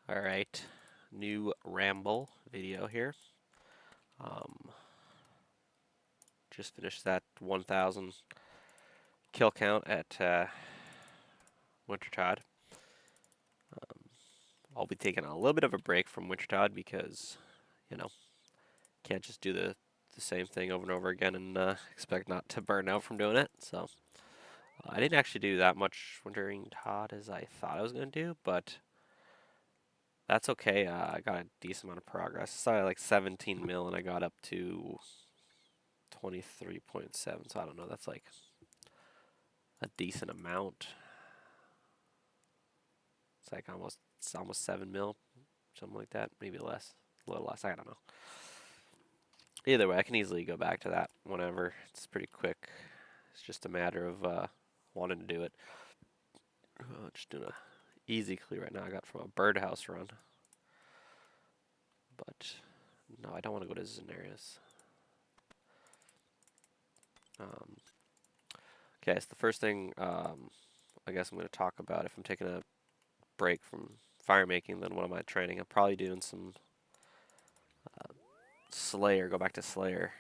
Alright, new Ramble video here. Um, just finished that 1,000 kill count at Wintertide. I'll be taking a little bit of a break from Wintertide because, you know, can't just do the same thing over and over again and expect not to burn out from doing it. So I didn't actually do that much Wintertide as I thought I was going to do, but that's okay. I got a decent amount of progress. I started like 17 mil and I got up to 23.7, so I don't know, that's like a decent amount. It's almost 7 mil, something like that, maybe less, a little less, I don't know. Either way, I can easily go back to that whenever. It's pretty quick. It's just a matter of wanting to do it. Just doing a easy clear right now. I got from a birdhouse run. But no, I don't want to go to Zenarius. Okay, so the first thing I guess I'm going to talk about, if I'm taking a break from firemaking, then what am I training? I'm probably doing some Slayer, go back to Slayer.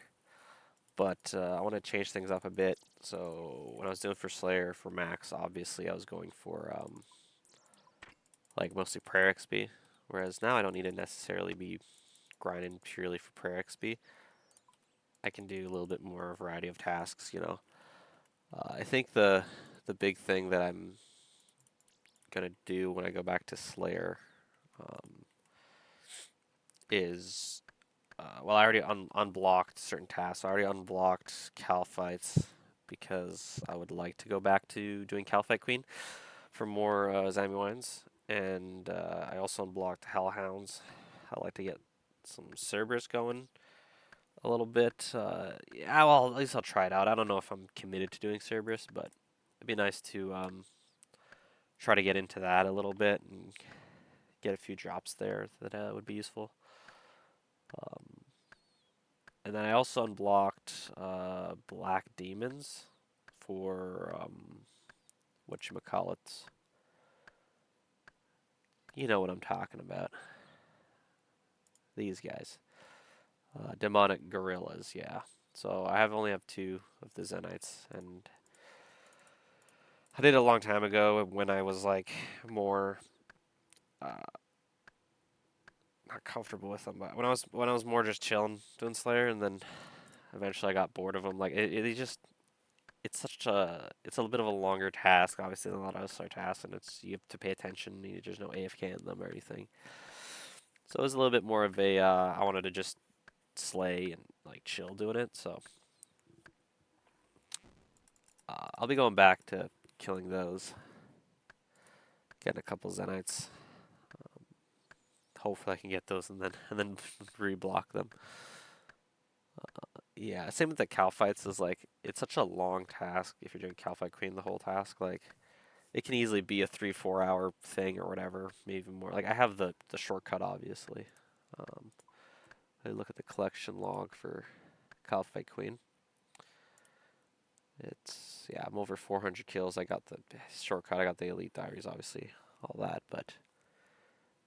But I want to change things up a bit. So when I was doing for Slayer for Max, obviously I was going for like mostly prayer XP. Whereas now I don't need to necessarily be grinding purely for prayer XP. I can do a little bit more variety of tasks, you know. I think the big thing that I'm gonna do when I go back to Slayer um, is well, I already unblocked certain tasks. I already unblocked Cal fights because I would like to go back to doing Cal Fight Queen for more Zami wines, and I also unblocked Hellhounds. I like to get some Cerberus going a little bit. Yeah, well, at least I'll try it out. I don't know if I'm committed to doing Cerberus, but it'd be nice to try to get into that a little bit and get a few drops there that would be useful. Um, and then I also unblocked Black Demons for whatchamacallit. You know what I'm talking about. These guys. Demonic Gorillas, yeah. So I only have two of the Zenites, and I did it a long time ago when I was like more uh, not comfortable with them, but when I was more just chilling doing Slayer, and then eventually I got bored of them. Like it just it's a little bit of a longer task, obviously, than a lot of other tasks, and it's you have to pay attention. There's no AFK in them or anything. So it was a little bit more of a I wanted to just slay and like chill doing it. So I'll be going back to killing those, getting a couple Zenites. Hopefully I can get those and then reblock them. Yeah, same with the cow fights. Is like it's such a long task if you're doing cow fight queen the whole task. Like it can easily be a 3-4 hour thing or whatever, maybe even more. Like I have the shortcut obviously. Um, I look at the collection log for cow fight queen. It's yeah, I'm over 400 kills. I got the shortcut. I got the elite diaries, obviously, all that. But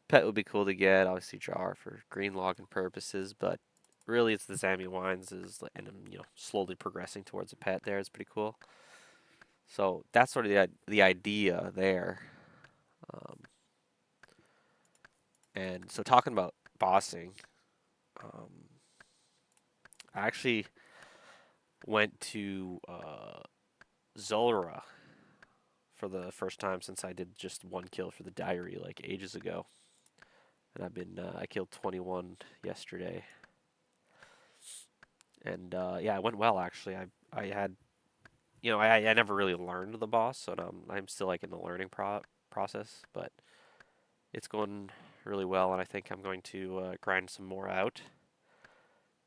pet would be cool to get. Obviously, jar for green logging purposes. But really, it's the Zami wines and I'm slowly progressing towards a pet. There, it's pretty cool. So that's sort of the idea there. Um, and so talking about bossing, um, I actually went to Zulrah for the first time since I did just one kill for the diary like ages ago. And I killed 21 yesterday. And yeah, it went well actually. I had I never really learned the boss, so I'm still like in the learning process, but it's going really well, and I think I'm going to grind some more out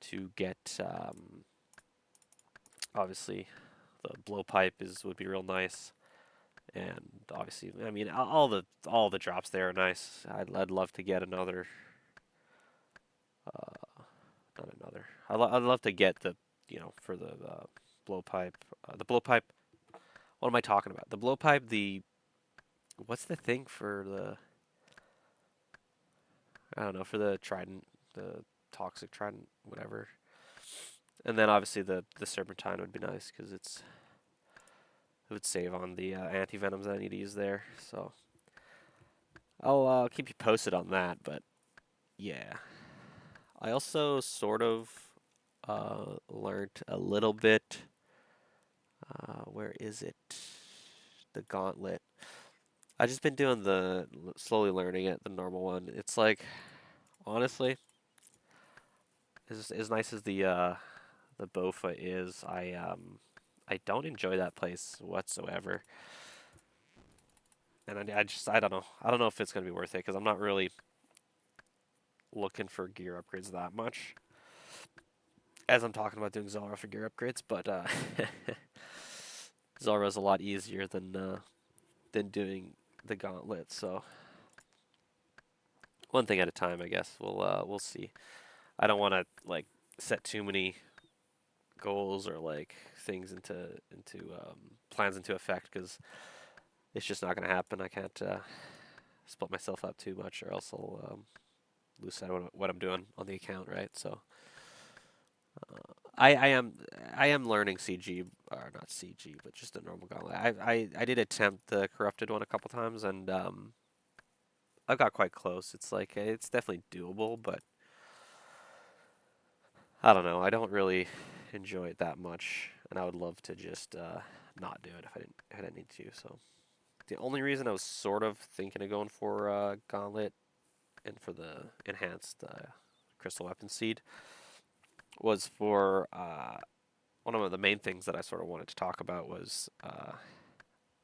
to get obviously the blowpipe would be real nice, and obviously I mean all the drops there are nice. I'd love to get another not another. I'd love to get the for the blowpipe the blowpipe. What am I talking about? The blowpipe. The what's the thing for the I don't know, for the trident, the toxic trident, whatever. And then obviously the serpentine would be nice because it would save on the anti venoms that I need to use there. So I'll keep you posted on that. But yeah, I also sort of learned a little bit. Where is it? The gauntlet. I just been doing the slowly learning it, the normal one. It's like honestly, as nice as the Bofa is, I don't enjoy that place whatsoever. And I don't know. I don't know if it's gonna be worth it because I'm not really looking for gear upgrades that much. As I'm talking about doing Zulrah for gear upgrades, but Zulrah is a lot easier than doing the gauntlet. So one thing at a time, I guess. We'll see. I don't want to like set too many goals or like things into plans into effect because it's just not gonna happen. I can't split myself up too much, or else I'll lose sight of what I'm doing on the account, right? So I am learning CG or not CG, but just a normal gauntlet. I did attempt the corrupted one a couple times, and I got quite close. It's like it's definitely doable, but I don't know. I don't really enjoy it that much, and I would love to just not do it if I didn't need to. So the only reason I was sort of thinking of going for gauntlet and for the enhanced crystal weapon seed was for one of the main things that I sort of wanted to talk about was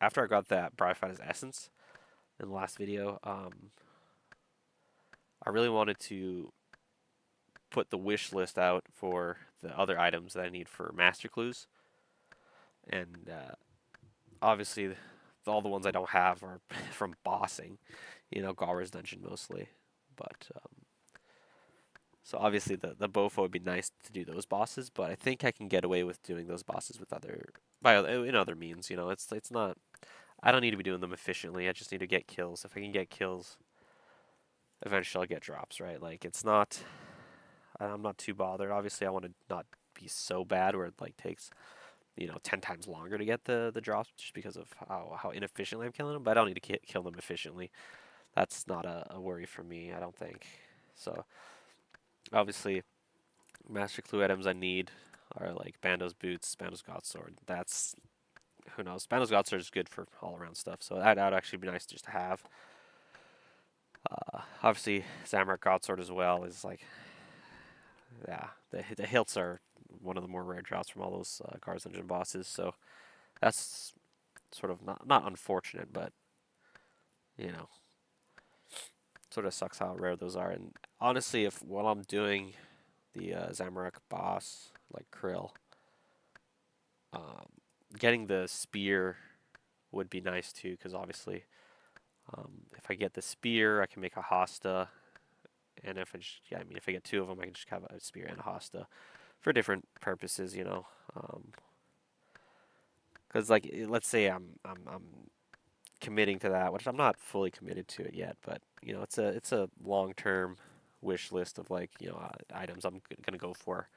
after I got that Bryophyte's essence in the last video, I really wanted to put the wish list out for the other items that I need for master clues, and obviously all the ones I don't have are from bossing, Galra's dungeon mostly, but so obviously the Bofo would be nice to do those bosses, but I think I can get away with doing those bosses with in other means. It's not. I don't need to be doing them efficiently. I just need to get kills. If I can get kills, eventually I'll get drops. Right? Like it's not. I'm not too bothered. Obviously, I want to not be so bad where it like takes 10 times longer to get the drops just because of how inefficiently I'm killing them. But I don't need to kill them efficiently. That's not a worry for me. I don't think. So obviously master clue items I need are like Bando's boots, Bando's god sword. That's who knows. Bando's god sword is good for all around stuff, so that would actually be nice just to have. Obviously, Zamorak god sword as well is like, yeah, the hilts are one of the more rare drops from all those Guards Dungeon bosses. So that's sort of not unfortunate, but you know, sort of sucks how rare those are. And honestly, if while I'm doing the Zamorak boss like Krill, um, getting the spear would be nice too, because obviously, if I get the spear, I can make a Hosta, and if I just, yeah, I mean, if I get two of them, I can just have a spear and a Hosta for different purposes, Because like, let's say I'm committing to that, which I'm not fully committed to it yet, but it's a long term wish list of like items I'm gonna go for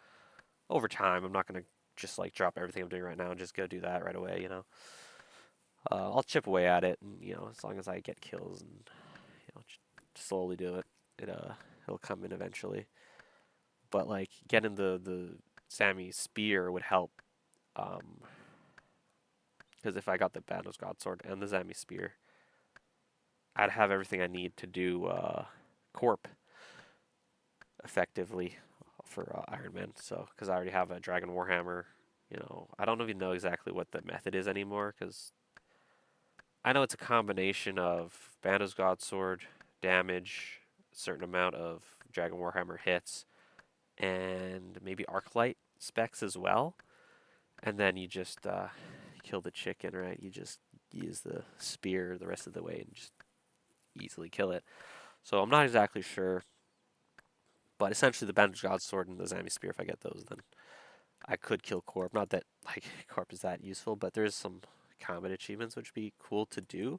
over time. I'm not gonna just like drop everything I'm doing right now and just go do that right away. I'll chip away at it, and as long as I get kills and slowly do it, it'll come in eventually. But like getting the Sammy spear would help, because if I got the Bandos God Sword and the Sammy spear, I'd have everything I need to do Corp effectively for Iron Man. So because I already have a Dragon Warhammer, I don't even know exactly what the method is anymore because I know it's a combination of Bandos God Sword damage, a certain amount of Dragon Warhammer hits, and maybe Arclight specs as well. And then you just kill the chicken, right? You just use the spear the rest of the way and just easily kill it. So I'm not exactly sure, but essentially the Bandage God Sword and the Zami Spear, if I get those, then I could kill Corp. Not that like Corp is that useful, but there's some combat achievements which would be cool to do.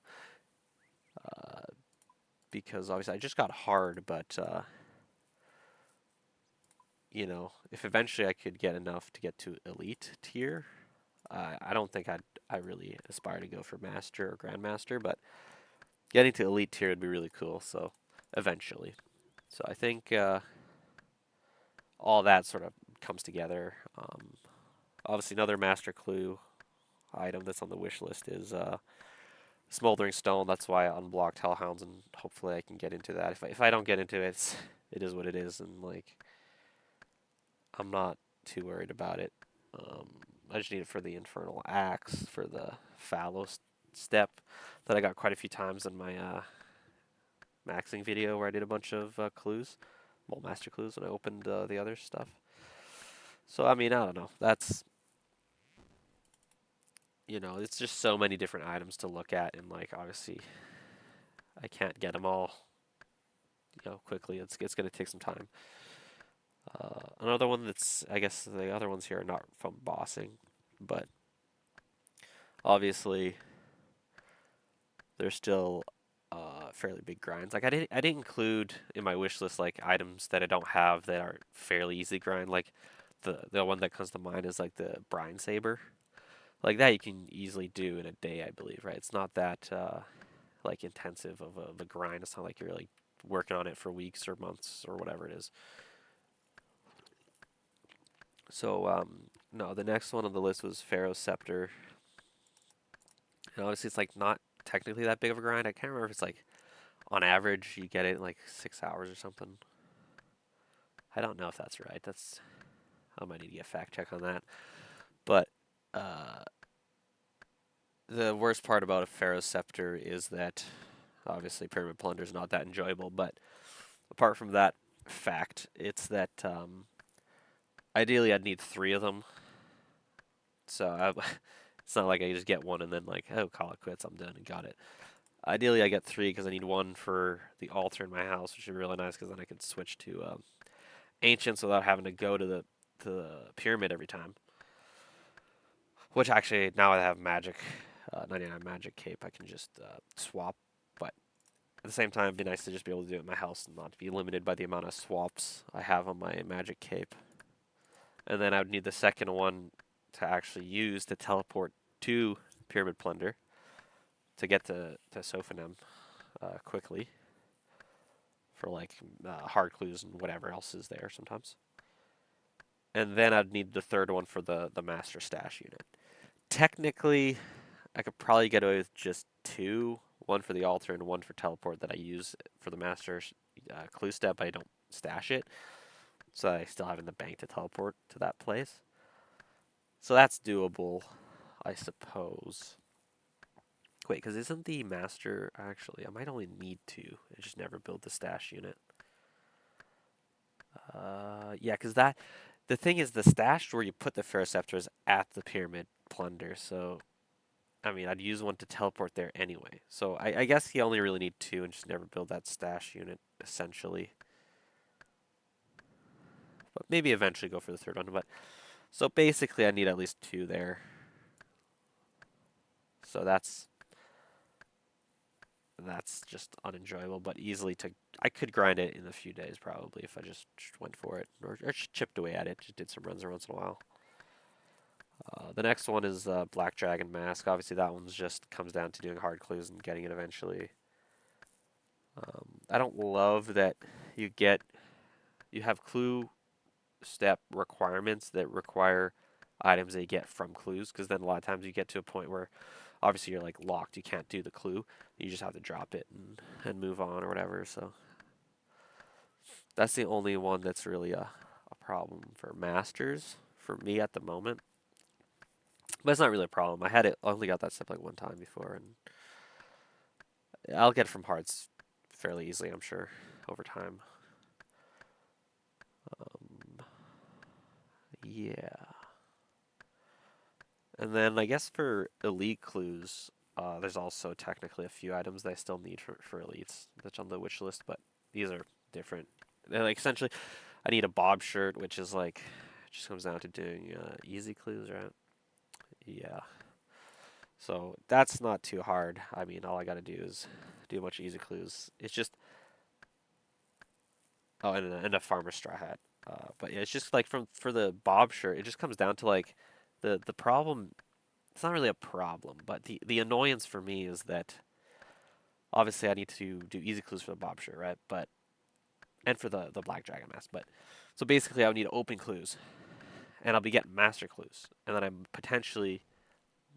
because obviously I just got hard, but you know, if eventually I could get enough to get to elite tier, I don't think I really aspire to go for master or grandmaster, but getting to elite tier would be really cool. So eventually, so I think all that sort of comes together. Obviously, another master clue item that's on the wish list is smoldering stone. That's why I unblocked hellhounds, and hopefully I can get into that. If I don't get into it, it is what it is, and like I'm not too worried about it. Um, I just need it for the infernal axe for the fallow step that I got quite a few times in my maxing video where I did a bunch of clues, well, master clues, when I opened the other stuff. So I mean, I don't know. That's, you know, it's just so many different items to look at, and like obviously I can't get them all, you know, quickly. It's gonna take some time. Another one that's, I guess the other ones here are not from bossing, but obviously there's still fairly big grinds. Like I didn't include in my wish list like items that I don't have that are fairly easy grind. Like the one that comes to mind is like the brine saber. Like that you can easily do in a day, I believe, right? It's not that like intensive of a grind. It's not like you're like working on it for weeks or months or whatever it is. So no, the next one on the list was Pharaoh's Scepter. And obviously it's like not technically that big of a grind. I can't remember if it's like on average you get it in like 6 hours or something. I don't know if that's right. I might need to get a fact check on that. But uh, the worst part about a Pharaoh's Scepter is that obviously Pyramid Plunder is not that enjoyable. But apart from that fact, it's that ideally I'd need three of them. So it's not like I just get one and then like, oh, call it quits. I'm done and got it. Ideally, I get three because I need one for the altar in my house, which would be really nice because then I can switch to ancients without having to go to the pyramid every time. Which actually, now I have magic, 99 magic cape, I can just swap. But at the same time, it'd be nice to just be able to do it in my house and not to be limited by the amount of swaps I have on my magic cape. And then I would need the second one to actually use to teleport to Pyramid Plunder to get to Sophanem quickly for like hard clues and whatever else is there sometimes. And then I'd need the third one for the master stash unit. Technically, I could probably get away with just two, one for the altar and one for teleport that I use for the master clue step. I don't stash it, so I still have in the bank to teleport to that place. So that's doable, I suppose. Wait, because isn't the master actually? I might only need two. I just never build the stash unit. Yeah, because that the thing is the stash where you put the Ferroceptor is at the pyramid plunder. So I mean, I'd use one to teleport there anyway. So I guess you only really need two and just never build that stash unit essentially. But maybe eventually go for the third one. But so basically, I need at least two there. So that's just unenjoyable, but easily to. I could grind it in a few days probably if I just went for it or chipped away at it. Just did some runs once in a while. The next one is Black Dragon Mask. Obviously, that one's just comes down to doing hard clues and getting it eventually. I don't love that you have clue step requirements that require items that you get from clues, because then a lot of times you get to a point where obviously you're like locked. You can't do the clue. You just have to drop it and move on or whatever. So that's the only one that's really a problem for masters for me at the moment. But it's not really a problem. I only got that step like one time before, and I'll get it from hearts fairly easily, I'm sure, over time. Yeah. And then I guess for elite clues, there's also technically a few items that I still need for elites that's on the wish list, but these are different. They're like essentially, I need a bob shirt, which is like, just comes down to doing easy clues, right? Yeah. So that's not too hard. I mean, all I gotta do is do a bunch of easy clues. It's just Oh, and a farmer straw hat. But yeah, it's just like for the bob shirt, it just comes down to like the problem. It's not really a problem, but the annoyance for me is that obviously I need to do easy clues for the bob shirt, right? But and for the black dragon mask. But so basically, I would need open clues, and I'll be getting master clues, and then I'm potentially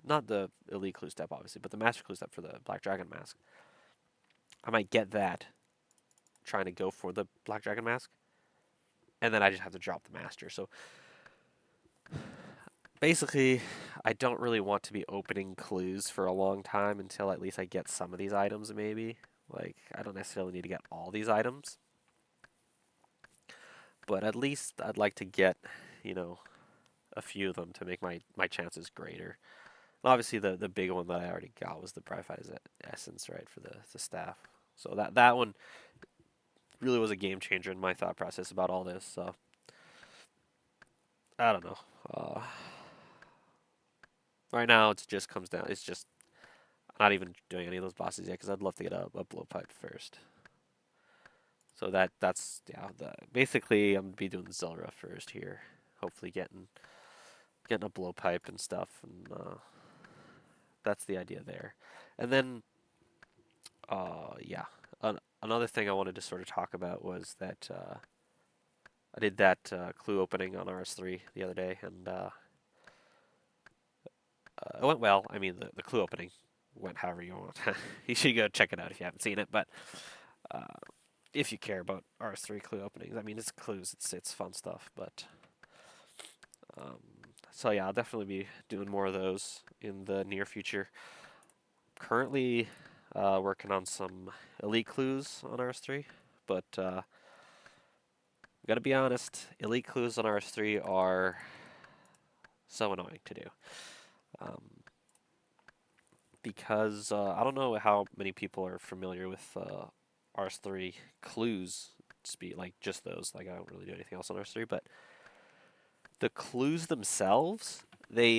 not the elite clue step, obviously, but the master clue step for the black dragon mask. I might get that trying to go for the black dragon mask, and then I just have to drop the master. So basically, I don't really want to be opening clues for a long time until at least I get some of these items, maybe. Like, I don't necessarily need to get all these items, but at least I'd like to get, you know, a few of them to make my chances greater. And obviously, the big one that I already got was the Brightfire's Essence, right, for the staff. So that one really was a game changer in my thought process about all this. So I don't know. Right now, it just comes down. It's just I'm not even doing any of those bosses yet because I'd love to get a blowpipe first. So that's yeah. Basically, I'm gonna be doing Zulrah first here. Hopefully, getting a blowpipe and stuff, and that's the idea there. And then yeah. Another thing I wanted to sort of talk about was that I did that clue opening on RS3 the other day, and it went well. I mean, the clue opening went however you want. You should go check it out if you haven't seen it. But uh, if you care about RS3 clue openings, I mean, it's clues. It's fun stuff. But um, so yeah, I'll definitely be doing more of those in the near future. Currently working on some elite clues on RS3, but gotta be honest, elite clues on RS3 are so annoying to do. Um, because I don't know how many people are familiar with RS3 clues speed, like just those. Like I don't really do anything else on RS3, but the clues themselves, they're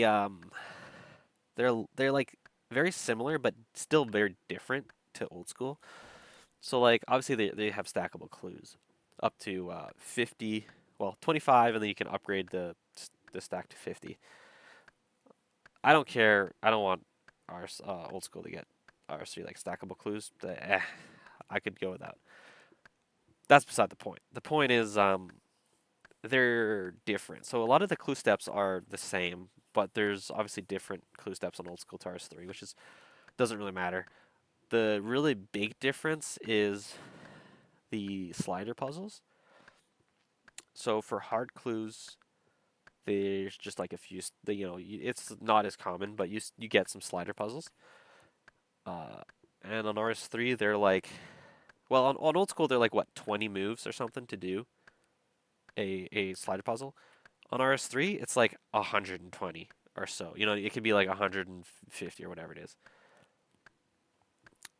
like very similar, but still very different to old school. So like obviously they have stackable clues up to 50, well 25, and then you can upgrade the stack to 50. I don't care. I don't want old school to get RS3 like stackable clues. I could go without. That's beside the point. The point is they're different. So a lot of the clue steps are the same, but there's obviously different clue steps on old school to RS3, which is doesn't really matter. The really big difference is the slider puzzles. So for hard clues, there's just like a few. It's not as common, but you get some slider puzzles. Uh, and on RS3, they're like, well, on old school, they're like what 20 moves or something to do a slider puzzle. On RS3, it's like 120 or so. You know, it could be like 150 or whatever it is.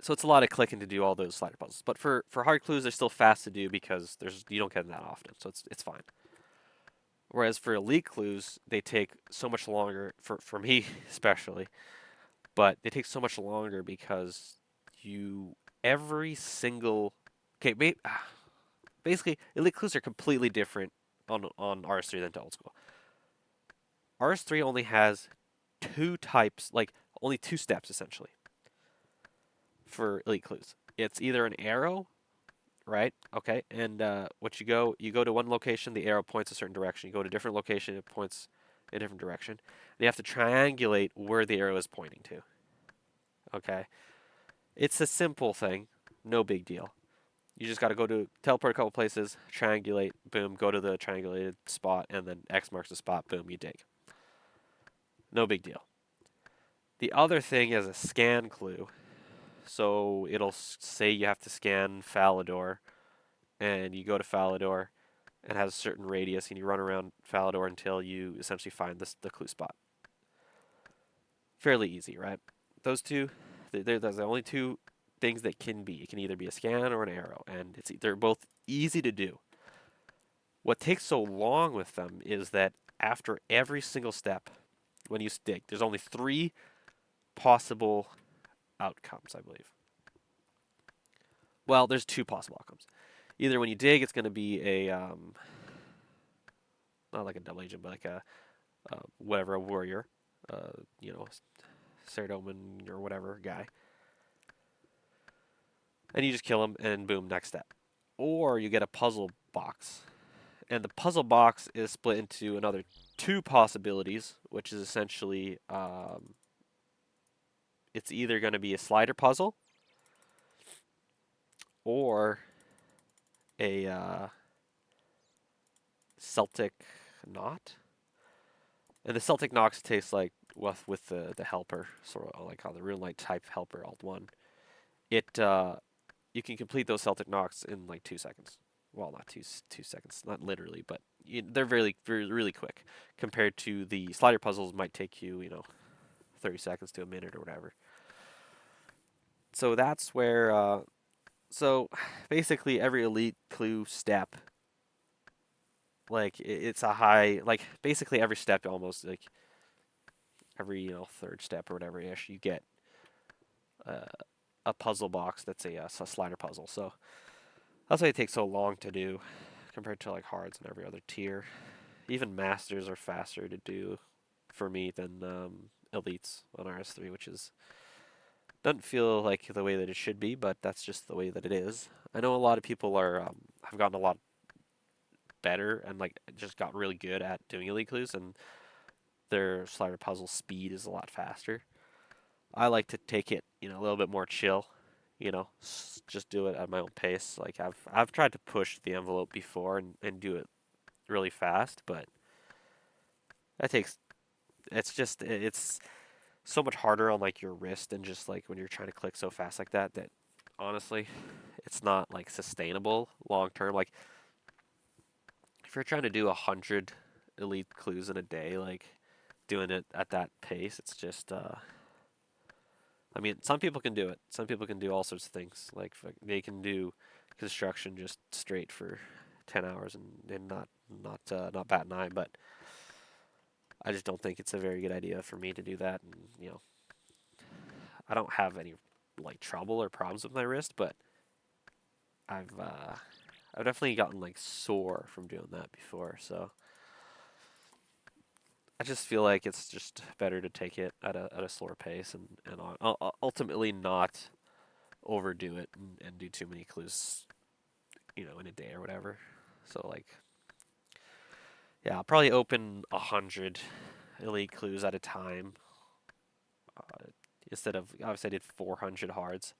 So it's a lot of clicking to do all those slider puzzles. But for hard clues, they're still fast to do because you don't get them that often, so it's fine. Whereas for elite clues, they take so much longer for me especially, but they take so much longer because you every single okay, basically elite clues are completely different on RS3 than to old school. RS3 only has two types, like only two steps essentially for elite clues. It's either an arrow, right? Okay, and you go to one location, the arrow points a certain direction. You go to a different location, it points a different direction. And you have to triangulate where the arrow is pointing to. Okay, it's a simple thing, no big deal. You just got to go to teleport a couple places, triangulate, boom, go to the triangulated spot, and then X marks the spot, boom, you dig. No big deal. The other thing is a scan clue. So it'll say you have to scan Falador, and you go to Falador, and it has a certain radius, and you run around Falador until you essentially find the clue spot. Fairly easy, right? Those two, they're the only two things that can be. It can either be a scan or an arrow, and they're both easy to do. What takes so long with them is that after every single step, when you stick, there's only three possible outcomes, I believe. Well, there's two possible outcomes. Either when you dig, it's going to be a not like a double agent, but like a whatever, a warrior, you know, Saradomin or whatever guy, and you just kill him, and boom, next step. Or you get a puzzle box, and the puzzle box is split into another two possibilities, which is essentially it's either going to be a slider puzzle or a Celtic knot. And the Celtic knot tastes like with the helper, sort of like how the Runelite type helper alt one. It you can complete those Celtic knocks in like 2 seconds. Well, not 2 seconds, not literally, but they're really quick compared to the slider puzzles. Might take you 30 seconds to a minute or whatever. So that's where so basically every elite clue step, like it's a high, like basically every step, almost like every third step or whatever ish, you get uh, a puzzle box that's a slider puzzle. So that's why it takes so long to do compared to like hards and every other tier. Even masters are faster to do for me than elites on RS3, which is doesn't feel like the way that it should be, but that's just the way that it is. I know a lot of people are have gotten a lot better and like just got really good at doing elite clues, and their slider puzzle speed is a lot faster. I like to take it, a little bit more chill, just do it at my own pace. Like I've tried to push the envelope before and do it really fast, but that takes it's so much harder on like your wrist and just like when you're trying to click so fast like that honestly it's not like sustainable long term. Like if you're trying to do 100 elite clues in a day, like doing it at that pace, it's just I mean, some people can do it. Some people can do all sorts of things. Like they can do construction just straight for 10 hours and not bat an eye. But I just don't think it's a very good idea for me to do that. And I don't have any like trouble or problems with my wrist, but I've uh, I've definitely gotten like sore from doing that before. So I just feel like it's just better to take it at a slower pace and ultimately not overdo it and do too many clues, in a day or whatever. So like, yeah, I'll probably open 100 elite clues at a time. Uh, Instead of obviously I did 400 hards.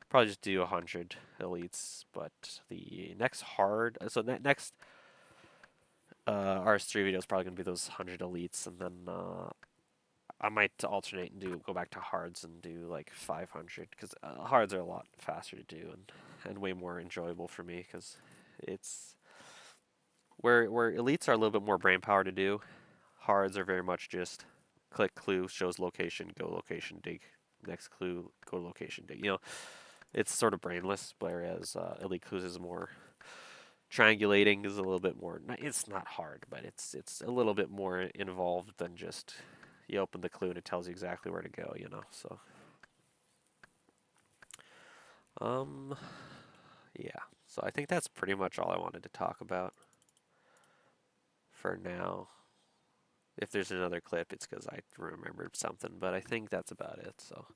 Probably just do 100 elites, but the next hard, so next RS3 video is probably gonna be those 100 elites, and then I might alternate and go back to hards and do like 500 because hards are a lot faster to do and way more enjoyable for me because it's where elites are a little bit more brain power to do. Hards are very much just click clue shows location, go location, dig. Next clue, go location, dig. It's sort of brainless, whereas elite clues is more triangulating, is a little bit more. It's not hard, but it's a little bit more involved than just you open the clue and it tells you exactly where to go. So um yeah. So I think that's pretty much all I wanted to talk about for now. If there's another clip, it's because I remembered something, but I think that's about it. So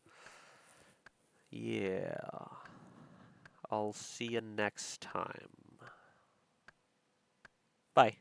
yeah, I'll see you next time. Bye.